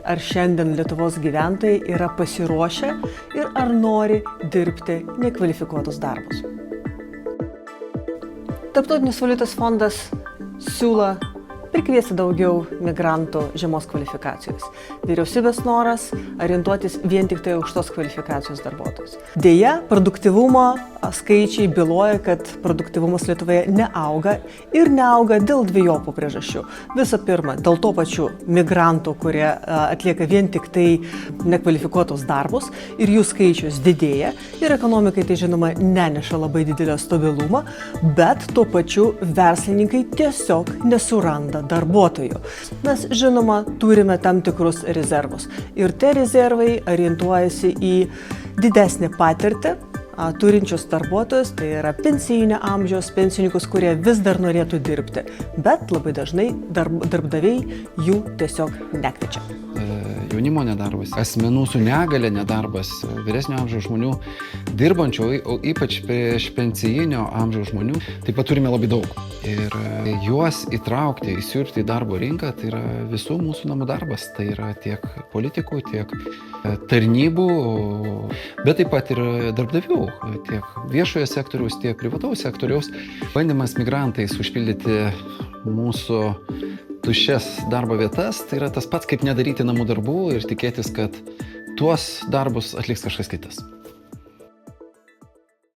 ar šiandien Lietuvos gyventojai yra pasiruošę ir ar nori dirbti nekvalifikuotus darbus. Tarptautinis valiutos fondas siūlo prikviesti daugiau migrantų žemos kvalifikacijos. Vyriausybės noras orientuotis vien tik tai aukštos kvalifikacijos darbuotojus. Deja, produktyvumo skaičiai byloja, kad produktyvumas Lietuvoje neauga ir neauga dėl dviejopų priežasčių. Visų pirma, dėl to pačių migrantų, kurie atlieka vien tik tai nekvalifikuotus darbus ir jų skaičius didėja ir ekonomikai tai žinoma neneša labai didelio stabilumo, bet tuo pačiu verslininkai tiesiog nesuranda darbuotojų. Mes, žinoma, turime tam tikrus rezervus ir tie rezervai orientuojasi į didesnį patirtį turinčius darbuotojus, tai yra pensijinio amžiaus pensininkus, kurie vis dar norėtų dirbti, bet labai dažnai darbdaviai jų tiesiog nekviečia. Jaunimo nedarbas, asmenų su negale nedarbas, vyresnio amžiaus žmonių dirbančių, o ypač prieš pensijinio amžiaus žmonių, taip pat turime labai daug. Ir juos įtraukti, įsiurbti į darbo rinką, tai yra visų mūsų namų darbas. Tai yra tiek politikų, tiek tarnybų, bet taip pat ir darbdavių, tiek viešojo sektoriaus, tiek privataus sektoriaus. Bandymas migrantais užpildyti mūsų tuščias darbo vietas, tai yra tas pats, kaip nedaryti namų darbų ir tikėtis, kad tuos darbus atliks kažkas kitas.